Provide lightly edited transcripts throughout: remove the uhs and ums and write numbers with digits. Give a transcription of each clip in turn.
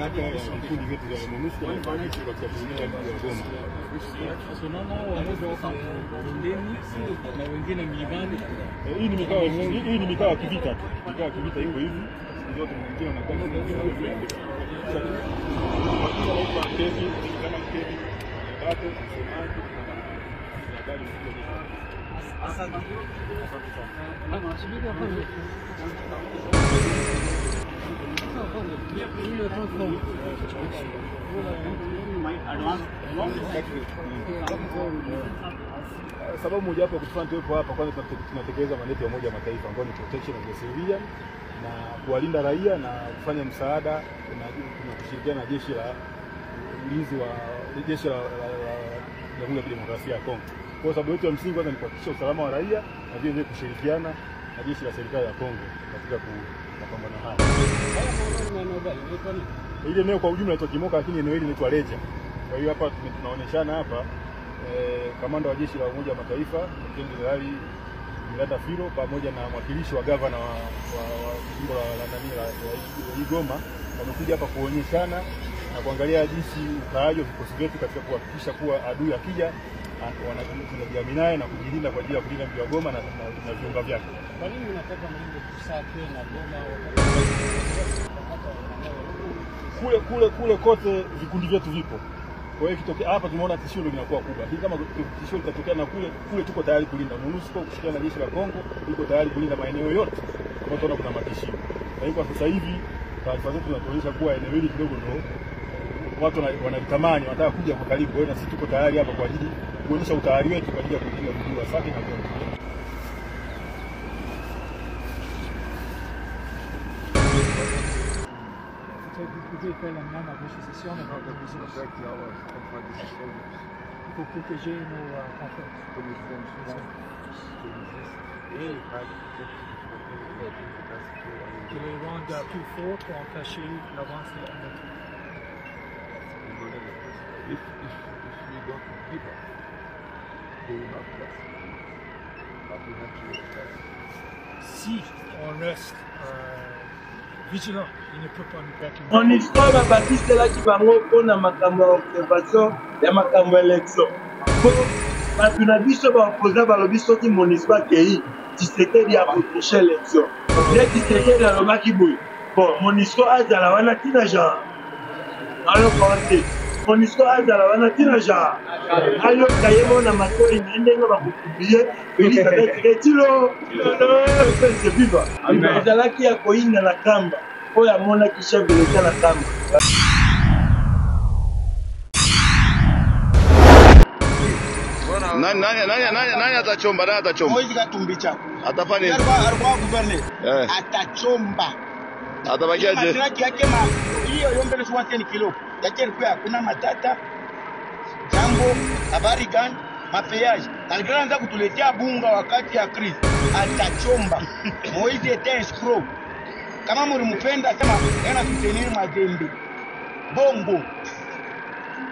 hata vikundi vyetu vya MONUSCO na kuhakikisha katika kulinda mji wa Goma. Tunaona wamoja wako ndeni na wengine mlimani. Hii ni mikao ya kivita tu. Mikao ya kivita iko hivi. Zote mwingine na kwanza sababu moja hapo kutufanya tuwepo hapa, kwanza tunatekeleza mandate ya Umoja wa Mataifa ambayo ni protection of the civilian na kuwalinda raia na kufanya msaada na kushirikiana na jeshi la ulinzi wa jeshi la Jamhuri ya Kidemokrasia ya Kongo. Kwa sababu yetu ya msingi kwanza ni kuhakikisha usalama wa raia na vile vile kushirikiana na jeshi la serikali ya Kongo katika kupambana haya. Ile eneo kwa ujumla inaitwa Kimoka, lakini eneo hili linaitwa Leja. Kwa hiyo hapa tunaonyeshana hapa kamanda wa jeshi la Umoja wa Mataifa Jenerali Milanda Firo pamoja na mwakilishi wa gavana wa jimbo la Goma wamekuja hapa kuonyeshana na kuangalia jinsi ukaaji wa vikosi vyetu katika kuhakikisha kuwa adui akija wanajiamini naye na kujilinda kwa ajili ya kulinda mji wa Goma na viunga vyake. Kwa nini unataka mlingo kusake na Goma kule kote vikundi vyetu vipo. Kwa hiyo kitokea hapa tumeona tishio ndio linakuwa kubwa. Hii kama tishio litatokea na kule tuko tayari kulinda. MONUSCO kushirikiana na jeshi la Kongo liko tayari kulinda maeneo yote kama tunaona kuna matishio. Kwa hiyo kwa sasa hivi taarifa zetu zinatuonyesha kuwa eneo hili kidogo ndio watu wanalitamani, wanataka kuja kwa karibu. Kwa hiyo na sisi tuko tayari hapa kwa ajili kuonyesha utayari wetu kwa ajili ya kulinda mji wa Sake na Goma. Vous pouvez faire la même association pour protéger nos enfants. Que les Rwandais plus forts pour empêcher l'avancée de notre. If we don't give up, they will not trust. But we have to trust. Si on reste vigilant, il ne peut pas nous perdre. On histoire la Baptiste là qui va reprendre makambo observation ya makambo élection. Pour parce que na biso ba opposant ba lobiso qui MONUSCO qui Tshisekedi a protéger l'élection. Les Tshisekedi a lobaki boy. Bon, MONUSCO azala wana tina genre. Alors commenter. MONUSCO azala wana tina genre. Ayo kayemo na matoi ndenge ba publier Elisabeth Retilo. C'est viva. Azala ki akoinga na kamba. Oya mona ki chef de l'État na kamba. Nani atachomba? Nani atachomba? Moizi Katumbi chako. Atafanya nini? Alikuwa gouverneur. Atachomba. Atabakia je? Matraki yake hiyo yombele kwa 10 kilo. Yake ilikuwa kuna matata. Jambo, habari gani? Mapeage. Alianza kutuletea bunga wakati ya crise. Atachomba. Moizi était escroc. Kama mlimpenda sema yana kutenir mazembe. Bongo.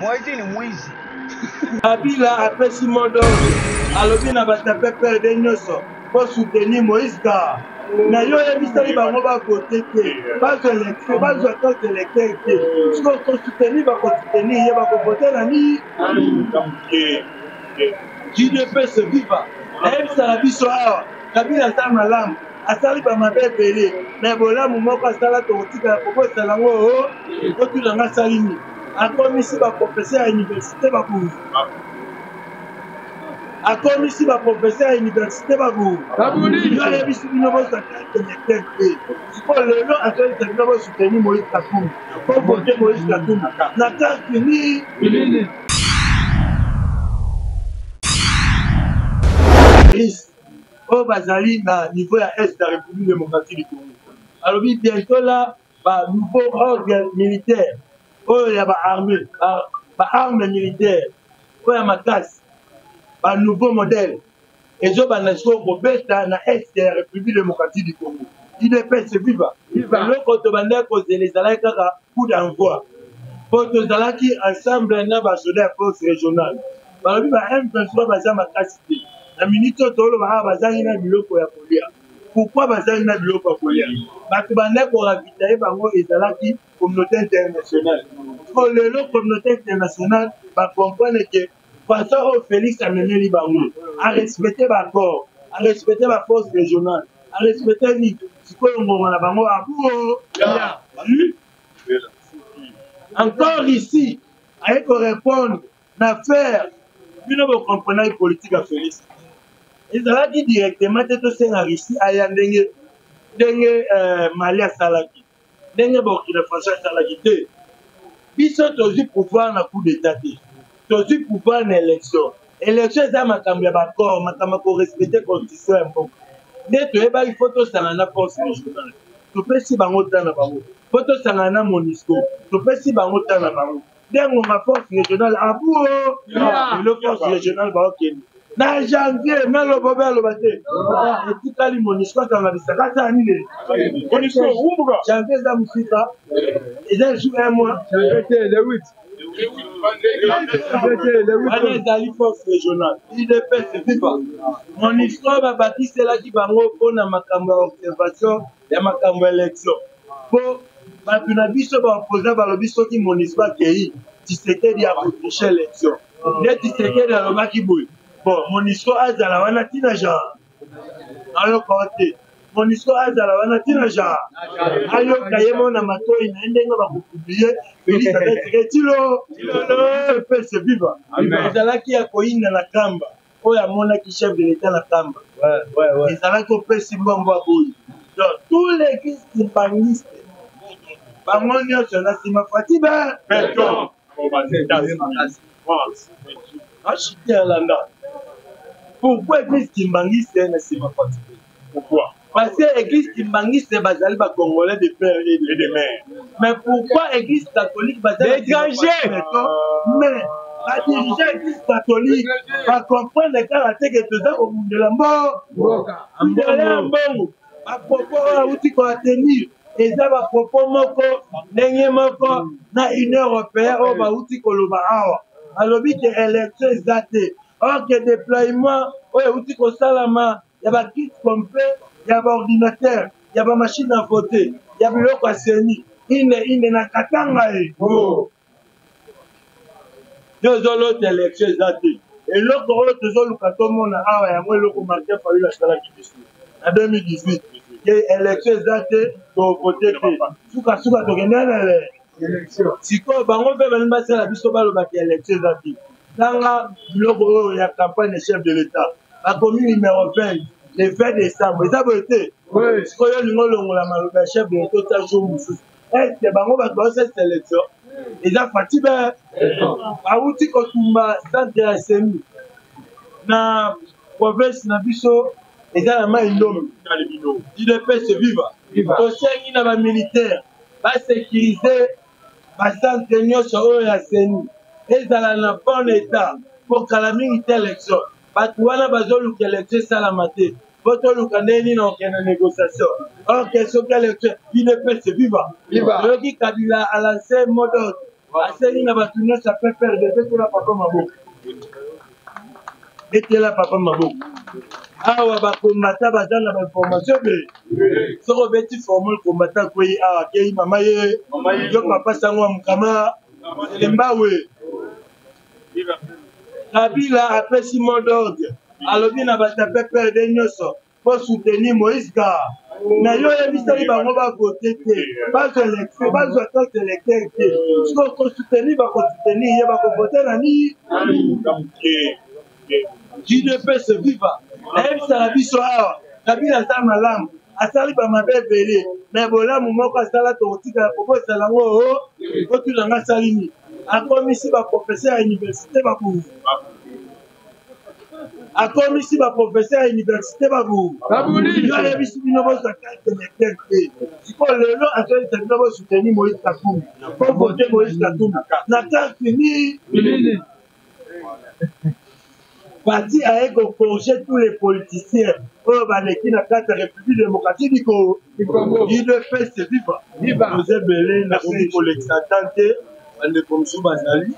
Moizi ni mwizi. Kabila après Simon Dor, alobi na batape perdre nyoso pour soutenir Moïse Ka. Na yo ebisali bango ba côté te, pas élection, pas autant électeur te. Ce qu'on soutenir ba soutenir, ye ba voter na ni. JDPS viva. Même ça la biso awa, Kabila sa malamu. Asali ba mabebele, na bolamu moko asala to tika ko sala ngo, ko tulanga salini. Akomisi ba professeur à l'université Babou. Akomisi ba professeur à l'université Babou. Babuli. Il a bisu bino bo sa connecté. Pour le nom à quel temps bo soutenir Moïse Katumbi. Pour voter Moïse Katumbi. Na ta fini. Au Bazali na niveau à est de la République démocratique du Congo. Alors bientôt là, ba nouveau ordre militaire. Oh, il y a armes militaires, oh, il y a matas, un nouveau modèle. Et je vais vous mettre dans l'Est de la République démocratique du Congo. Il est fait, c'est viva. Le contrebandeur cause les alliés coup d'envoi. Pour que les alliés ensemble, il y a un force régionale. Par exemple, M23 bazar ma capacité. La minute où on va bazar ina biloko ya kolia. Pourquoi bazar ina biloko ya kolia? Parce que bandeko ravitailler bango ezalaki communauté internationale. Pour la communauté internationale, va comprendre que façon au Félix a mené Libango, à respecter ma corps, à respecter ma force régionale, à respecter ni ce qu'on a Bango à bout. Encore ici, avec répondre l'affaire, vous comprenez la politique à Félix. Ils ont dit directement que tout c'est en Russie, à Yandenge, Mali à Salaki, Denge Burkina Faso à Salaki. Ils sont aussi pouvoir dans le coup d'État. Tous pouvoir dans l'élection. L'élection, c'est ma campagne d'accord, ma campagne pour respecter la constitution. Il faut que ça ait une force régionale. Tu peux si bango tana bango. Il faut que ça ait un monisco. Tu peux si bango tana bango. Dès qu'on a force régionale, à bout, le force régionale va ok. Dans janvier, dans le bobel, le bâté. Et tout à l'heure, monisco, ça va ça. Là, ça annulé. Monisco, où janvier, ça me fait ça. Et ça joue un mois. Le 8. Allez, force régionale. Il dépend, c'est vivant. Mon histoire va bâtir celle qui va pour ma observation et ma élection. Pour tu n'as vu ce qu'on va opposer à l'objet qui mon histoire qui tu sais qu'il y a pour tricher l'élection. Dès tu sais qu'il y a le bas qui bouille. Bon, mon histoire a la wana tina genre. Alors côté. Mon histoire a la wana tina genre. Ayo kayemo na matoi na ndenga ba publier. Félix a tiré tilo. Le peuple se viva. Ezalaki ya koinga na kamba. Oya mona ki chef de l'état na kamba. Ouais. Ezalaki au peuple simbombo aboyi. Donc tous les kistimbangistes bango nyonso na sima Fatiba. Beton. Achité à l'anda. Pourquoi l'église Kimbangiste est nécessairement fatiguée? Pourquoi? Parce que l'église Kimbangiste est basée sur Congolais de père et de mère. Mais pourquoi l'église catholique basée sur l'étranger? Mais la dirigeant l'église catholique va comprendre les caractères que tu as au monde de la mort. De la mort. À propos, où tu vas tenir. Et ça va propos moko, n'ayez moko, na Union européenne, on va où tu vas awa. Alors, il y a élection exatée. Or, que déploiement, où tu vas salama, il y a un kit complet, il y a un ordinateur, il y a une machine à voter, il y a un bloc à sénie. Il est na katanga. Il y a l'autre élection exatée. Et l'autre, le carton, il y a un marqué pour la salle qui dit en 2018. Il y a l'élection exatée pour voter. Souka, tu connais l'élection. Si tu as une élection exatée, dans le la campagne des chefs de l'État, la commune numéro 20, le 20 décembre, ils ont voté. Si tu as le chef de l'État, est-ce que cette élection, ils ont fatigué. Où tu as centre de la CENI, dans la province de Bisso, ils ont la main énorme. Il peut se vivre. Aussi, il y a des militaires, va sécuriser, va s'entraîner sur la CENI. Et dans un bon état pour que la militaire élection. Parce que voilà, l'élection salamate. Votre Lukaneni n'a aucune négociation. Or, question que l'élection, il ne peut se vivre. Le qui Kabila a lancé un mot d'ordre. A celui n'a pas tourné, ça peut faire de fait la papa Mabo. Et la papa Mabo. Ah, on va combattre dans la formation. Ce revêtu formule combattant, qui a accueilli maman, yo papa Sangwa Mukama, Lembawe. Kabila a fait si mot d'ordre. Alors, il n'a pas tapé peur de nous pour soutenir Moïse Gar. Mais il y a des gens qui vont voter. Pas de l'élection, pas de l'élection. Ce qu'on soutenir, il va soutenir, il va voter la nuit. Qui ne peut se vivre. Même si la vie soit Kabila a malam. Asali ba mabe belé. Mais voilà, mon mot, Asala, tu as proposé à l'ango, tu l'as salini. A comme ici, va professeur à l'université, va pour vous. A comme ici, va professeur à l'université, va pour vous. Il y a des gens qui vont soutenir. Si on le nom, à quel moment vous soutenir Moïse Katumbi. Pour voter Moïse Katumbi. La carte finie. Parti avec au congé tous les politiciens. Oh, qui n'a pas de République démocratique du Congo. Il ne fait se vivre. Vous êtes belé, la pour l'exatante. On est comme sous Bazali,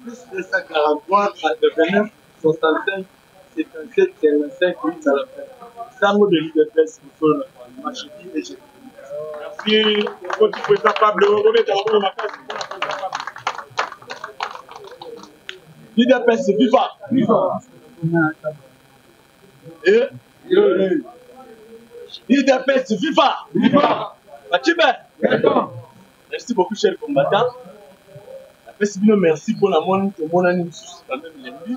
plus 243, 89, 65, 77, 55, 8 à la fin. Ça, mot de l'IDPS, il faut le marché et j'ai. Merci. Côté président Pablo, remettez en ma place. L'IDPS, viva! Viva! Et l'IDPS, viva! Viva! Merci beaucoup, chers combattants. Merci pour la monnaie, pour mon année, quand même, l'ennemi.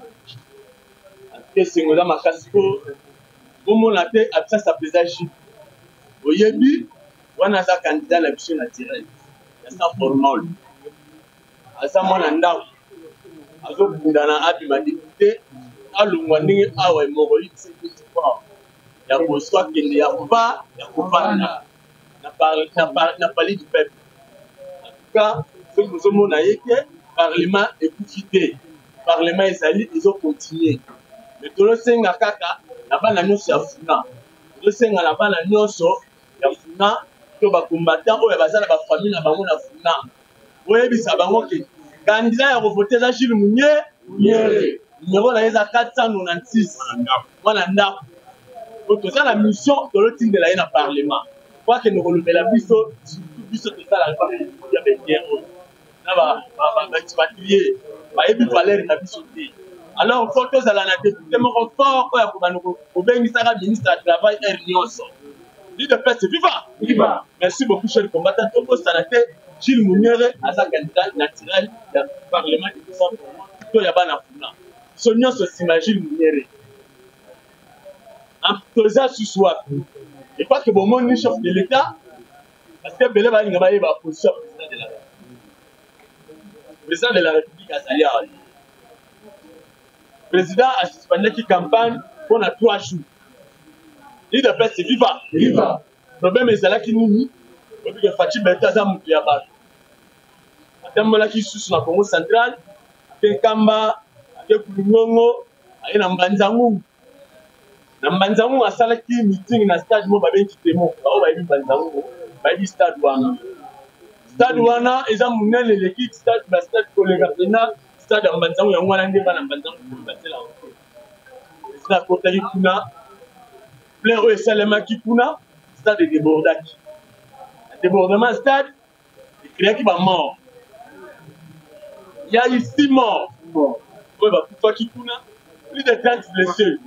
Et c'est moi, ma casse. Pour mon athée, après ça, pesage. Au Yébi, on a un candidat à la mission naturelle. C'est ça, formal. À ça, mon andam. Azo bundana abi ma député alungwa ndenge awa emokoli tsiki kwa ya koswa kende ya kuba ya kuvanda na parler du peuple. En tout cas ce que nous avons yeke parlement ekufi parlement ezali ils ont continué mais tolo senga kaka na bana nyonso ya funa tolo senga na bana nyonso ya funa to ba combattant oyo bazala ba famille na bango na funa oyebisa bango ke candidat ya voter za Jules Munyere numéro na yeza 496 mwana ndako otoza la mission de l'otindela ye na parlement kwa ke nokolobela biso biso tosala ya betiero na ba expatrié bayebi valeur na biso te alors faut tozala na député moko fort oyo akobana kobengisaka ministre ya travail air nyonso l'IDPS viva viva. Merci beaucoup chers combattants tokosala te Jules Munyere aza candidat naturel du Parlement de Décembre to ya bana funa. So nyonso sima Jules Munyere. En toza suswa. Et pas que bon monde chef de l'État parce que belé balinga ba yeba position président de la République azalia. Président a suspendu qui campagne pendant 3 jours. l'IDPS viva viva. Problème ezalaki nini? Obi Fachi Beta za mutu ya bato. Atambola ki susu na Congo central, ake Kamba, ake Kulungongo, aye na Mbanzangu. Na Mbanzangu asalaki meeting na stade mo babengi Temo. Ba o ba yebi Mbanzangu, ba yebi stade wana. Stade wana eza munene l'équipe stade ba stade kolega tena stade Mbanzangu yango wana nde bana Mbanzangu ko batela. Sina kota kuna plein oyo esalemaki kuna stade débordaki. Débordement stade, il créait qui va mort. Il y a eu 6 morts. Oui, bah, pour toi qui tourne, plus de 30 blessés.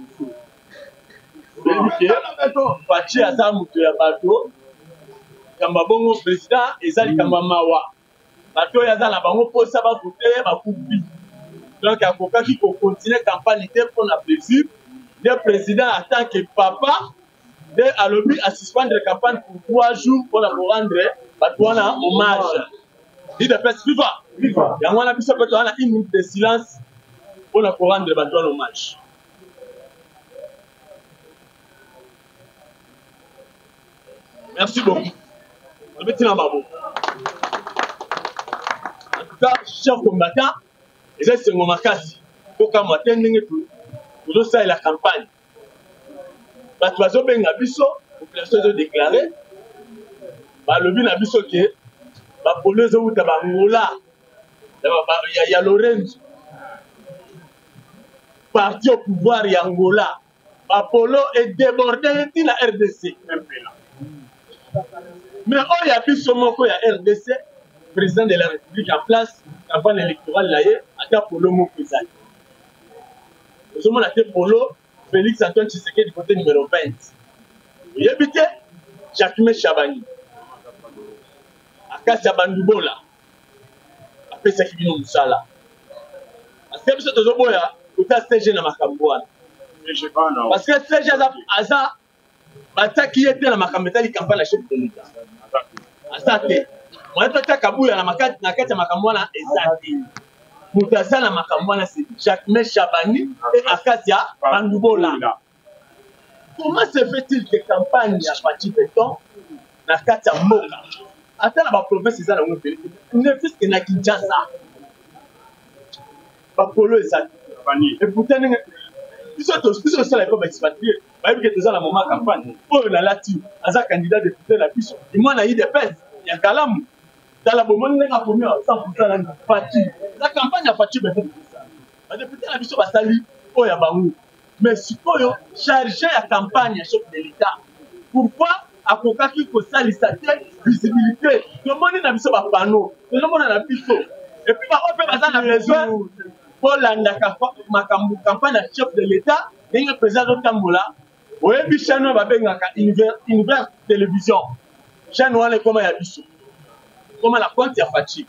Fachi à ça, moutou ya bateau. Kamba bongo président, et ça, il kamba mawa. Bateau ya za la bango, pour ça, va voter, va couper. Donc, il y a quelqu'un qui peut continuer la campagne pour la plaisir. Le président, en tant que papa, à l'objet à suspendre la campagne pour 3 jours pour la rendre Batouana hommage. l'IDPS viva viva. Et on a besoin de 1 minute de silence pour la rendre Batouana hommage. Merci beaucoup. En tout cas, chers combattants, et c'est mon makasi. Pour qu'on m'attende tout ça et la campagne. Parce que bazo benga biso population zo déclaré ba lobi na biso ke ba polozo uta ba ngola ya Lorenzo parti au pouvoir ya Angola ba polo est débordé de la RDC mais on y a biso moko ya RDC président de la République en place campagne électorale là yé ata polo moko ezali nous sommes à polo Félix Antoine Tshisekedi du côté numéro 20. Il y a habité Jacquemin Chabani. Akasi Bandubola. Après ça qui vient au Moussala. Parce que ce que boya, tout à CG na Makambouane. Parce que CG Aza, Bata qui était dans Makambeta, il campagne la chef de l'État. Azate. Moi, je suis Kabouya na Makati Makambouane et Moutaza na Makambouane, c'est Jacquemin Chabani et Akasia Bandubola. Comment se fait-il que campagne à partir de temps na Katia Moka? Attends la province ils ont fait. Ne fils que na Kinshasa. Pas polo et ça. Et pourtant ils sont sur la pop expatrié. Bah que tu as la moment campagne. Oh la lati, asa candidat député la puce. Et moi na IDPS, il y a Kalam. Dans la bombe on a promis 100% la parti. La campagne a parti de ça. La député la puce va salir oh ya bangu. Mais si vous chargez la campagne chef de l'État, pourquoi akokaki kosalisa te visibilité tomoni na biso bapano tozomona na biso epuis bango mpe baza na besoin kolandaka makambo campagne ya chef de l'état ndenge président azotambola oyebi chaîne oyo babengaka univers télévision chaîne wana ekoma ya biso ekoma na compte ya Faci